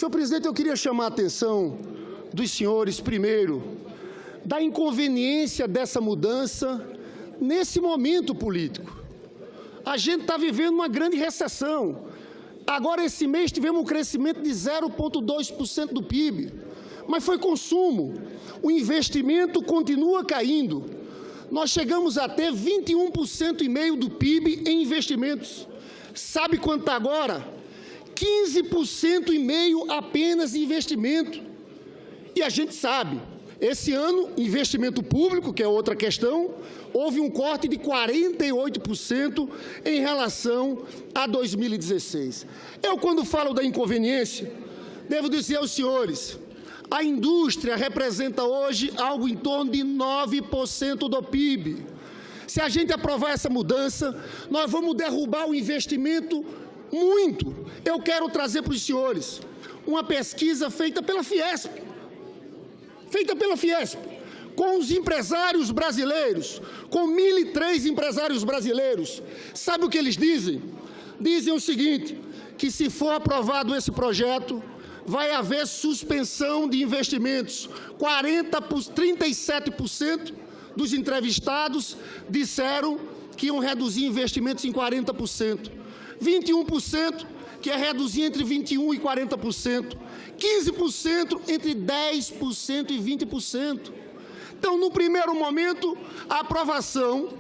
Senhor presidente, eu queria chamar a atenção dos senhores, primeiro, da inconveniência dessa mudança nesse momento político. A gente está vivendo uma grande recessão. Agora, esse mês, tivemos um crescimento de 0,2% do PIB, mas foi consumo. O investimento continua caindo. Nós chegamos a ter 21,5% do PIB em investimentos. Sabe quanto está agora? 15,5% apenas em investimento. E a gente sabe, esse ano, investimento público, que é outra questão, houve um corte de 48% em relação a 2016. Eu, quando falo da inconveniência, devo dizer aos senhores, a indústria representa hoje algo em torno de 9% do PIB. Se a gente aprovar essa mudança, nós vamos derrubar o investimento muito. Eu quero trazer para os senhores uma pesquisa feita pela Fiesp, com os empresários brasileiros, com 1.003 empresários brasileiros. Sabe o que eles dizem? Dizem o seguinte, que se for aprovado esse projeto, vai haver suspensão de investimentos. 37% dos entrevistados disseram que iam reduzir investimentos em 40%. 21% que é reduzir entre 21% e 40%. 15% entre 10% e 20%. Então, no primeiro momento, a aprovação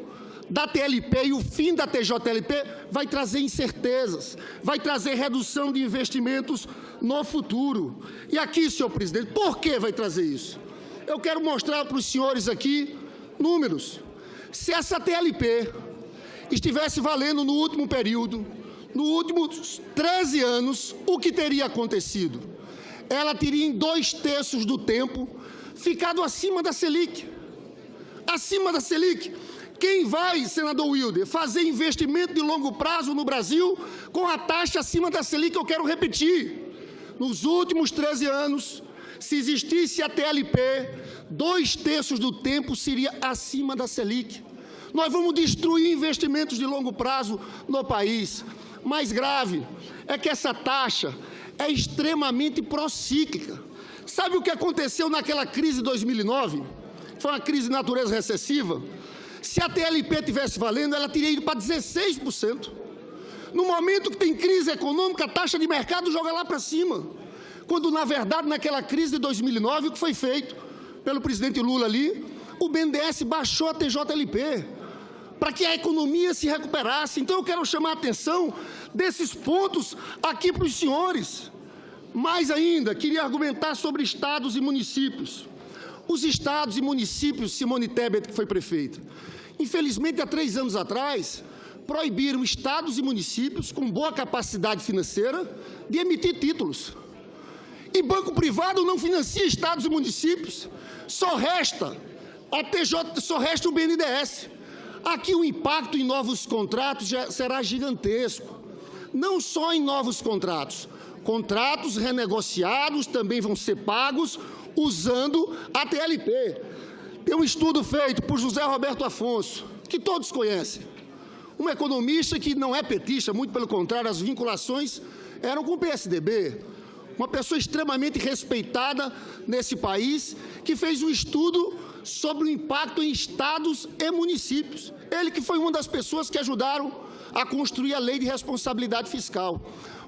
da TLP e o fim da TJLP vai trazer incertezas, vai trazer redução de investimentos no futuro. E aqui, senhor presidente, por que vai trazer isso? Eu quero mostrar para os senhores aqui números. Se essa TLP estivesse valendo no último período, nos últimos 13 anos, o que teria acontecido? Ela teria, em 2/3 do tempo, ficado acima da Selic. Acima da Selic. Quem vai, senador Wilder, fazer investimento de longo prazo no Brasil com a taxa acima da Selic? Eu quero repetir. Nos últimos 13 anos, se existisse a TLP, 2/3 do tempo seria acima da Selic. Nós vamos destruir investimentos de longo prazo no país. Mais grave é que essa taxa é extremamente procíclica. Sabe o que aconteceu naquela crise de 2009? Foi uma crise de natureza recessiva. Se a TLP tivesse valendo, ela teria ido para 16%. No momento que tem crise econômica, a taxa de mercado joga lá para cima. Quando, na verdade, naquela crise de 2009, o que foi feito pelo presidente Lula ali, o BNDES baixou a TJLP para que a economia se recuperasse. Então, eu quero chamar a atenção desses pontos aqui para os senhores. Mais ainda, queria argumentar sobre estados e municípios. Os estados e municípios, Simone Tebet, que foi prefeita, infelizmente, há 3 anos atrás, proibiram estados e municípios com boa capacidade financeira de emitir títulos. E banco privado não financia estados e municípios, só resta o BNDES. Aqui o impacto em novos contratos já será gigantesco. Não só em novos contratos, contratos renegociados também vão ser pagos usando a TLP. Tem um estudo feito por José Roberto Afonso, que todos conhecem. Um economista que não é petista, muito pelo contrário, as vinculações eram com o PSDB. Uma pessoa extremamente respeitada nesse país, que fez um estudo sobre o impacto em estados e municípios. Ele que foi uma das pessoas que ajudaram a construir a lei de responsabilidade fiscal.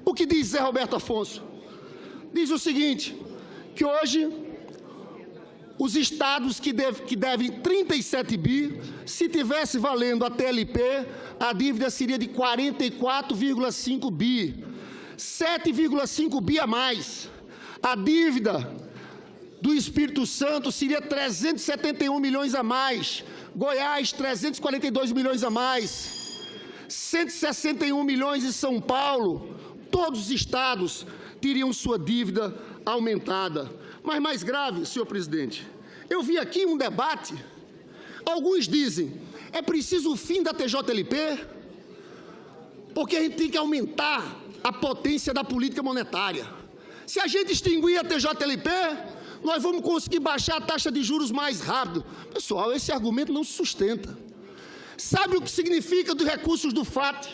O que diz Zé Roberto Afonso? Diz o seguinte, que hoje os estados que devem 37 bi, se tivesse valendo a TLP, a dívida seria de 44,5 bi. 7,5 bi a mais. A dívida do Espírito Santo seria 371 milhões a mais. Goiás, 342 milhões a mais. 161 milhões em São Paulo. Todos os estados teriam sua dívida aumentada. Mas mais grave, senhor presidente, eu vi aqui um debate. Alguns dizem, é preciso o fim da TJLP, porque a gente tem que aumentar a potência da política monetária. Se a gente extinguir a TJLP, nós vamos conseguir baixar a taxa de juros mais rápido. Pessoal, esse argumento não se sustenta. Sabe o que significa dos recursos do FAT,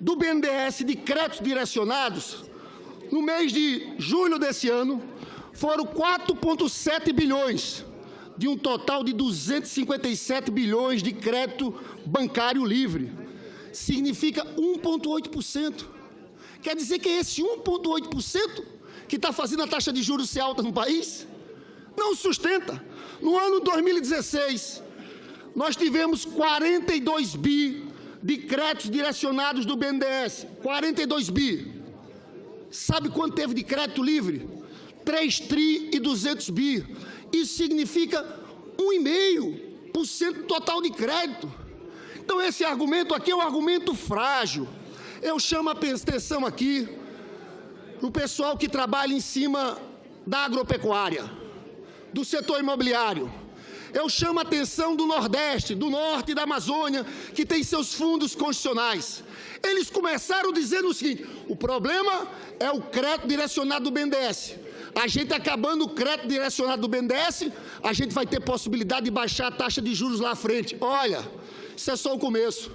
do BNDES, de créditos direcionados? no mês de julho desse ano, foram 4,7 bilhões, de um total de 257 bilhões de crédito bancário livre. Significa 1,8%. Quer dizer que é esse 1,8% que está fazendo a taxa de juros ser alta no país? Não sustenta. No ano 2016, nós tivemos 42 bi de créditos direcionados do BNDES. 42 bi. Sabe quanto teve de crédito livre? 3 tri e 200 bi. Isso significa 1,5% total de crédito. Então esse argumento aqui é um argumento frágil. Eu chamo a atenção aqui para o pessoal que trabalha em cima da agropecuária, do setor imobiliário. Eu chamo a atenção do Nordeste, do Norte e da Amazônia, que tem seus fundos constitucionais. Eles começaram dizendo o seguinte: o problema é o crédito direcionado do BNDES. A gente acabando o crédito direcionado do BNDES, a gente vai ter possibilidade de baixar a taxa de juros lá à frente. Olha, isso é só o começo.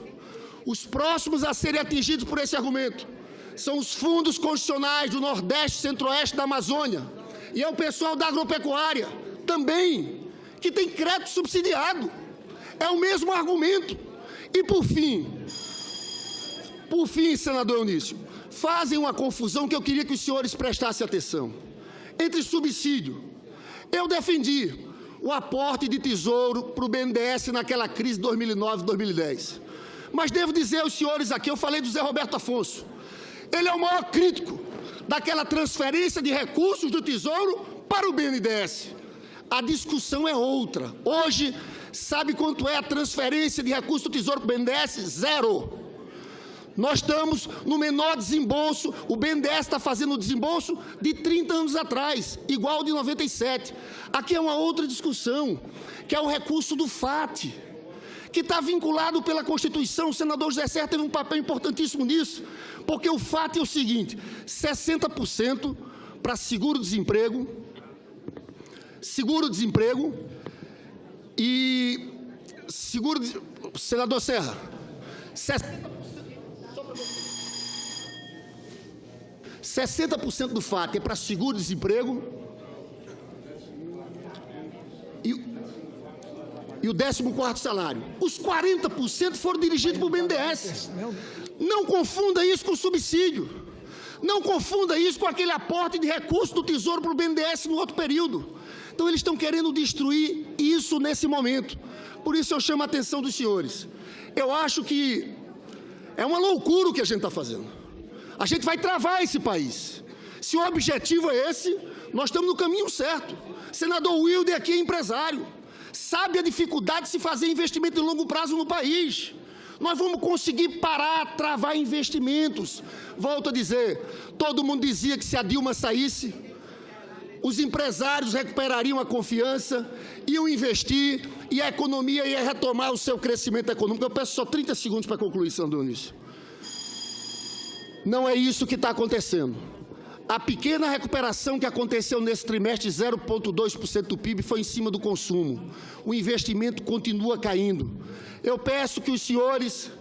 Os próximos a serem atingidos por esse argumento são os fundos constitucionais do Nordeste, Centro-Oeste da Amazônia. E é o pessoal da agropecuária também, que tem crédito subsidiado. É o mesmo argumento. E por fim, senador Eunício, fazem uma confusão que eu queria que os senhores prestassem atenção. Entre subsídio, eu defendi o aporte de tesouro para o BNDES naquela crise de 2009, 2010. Mas devo dizer aos senhores aqui, eu falei do Zé Roberto Afonso, ele é o maior crítico daquela transferência de recursos do Tesouro para o BNDES. A discussão é outra. Hoje, sabe quanto é a transferência de recursos do Tesouro para o BNDES? Zero. Nós estamos no menor desembolso, o BNDES está fazendo o desembolso de 30 anos atrás, igual ao de 97. Aqui é uma outra discussão, que é o recurso do FAT, que está vinculado pela Constituição. O senador José Serra teve um papel importantíssimo nisso, porque o FAT é o seguinte: 60% para seguro-desemprego e senador Serra, 60% do FAT é para seguro-desemprego e o 14º salário. Os 40% foram dirigidos para o BNDES. Não confunda isso com subsídio. Não confunda isso com aquele aporte de recursos do Tesouro para o BNDES no outro período. Então, eles estão querendo destruir isso nesse momento. Por isso, eu chamo a atenção dos senhores. Eu acho que é uma loucura o que a gente está fazendo. A gente vai travar esse país. Se o objetivo é esse, nós estamos no caminho certo. Senador Wilder aqui é empresário, sabe a dificuldade de se fazer investimento de longo prazo no país. Nós vamos conseguir parar, travar investimentos. Volto a dizer, todo mundo dizia que se a Dilma saísse, os empresários recuperariam a confiança, iam investir e a economia ia retomar o seu crescimento econômico. Eu peço só 30 segundos para concluir, senador Eunício. Não é isso que está acontecendo. A pequena recuperação que aconteceu nesse trimestre, 0,2% do PIB, foi em cima do consumo. O investimento continua caindo. Eu peço que os senhores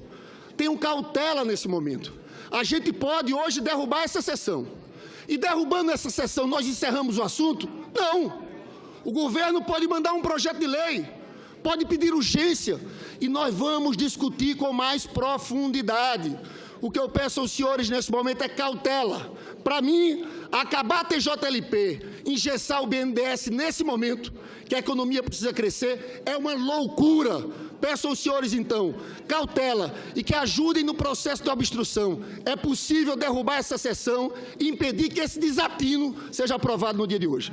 tenham cautela nesse momento. A gente pode hoje derrubar essa sessão. E derrubando essa sessão, nós encerramos o assunto? Não. O governo pode mandar um projeto de lei, pode pedir urgência, e nós vamos discutir com mais profundidade. O que eu peço aos senhores nesse momento é cautela. Para mim, acabar a TJLP, engessar o BNDES nesse momento, que a economia precisa crescer, é uma loucura. Peço aos senhores, então, cautela e que ajudem no processo de obstrução. É possível derrubar essa sessão e impedir que esse desatino seja aprovado no dia de hoje.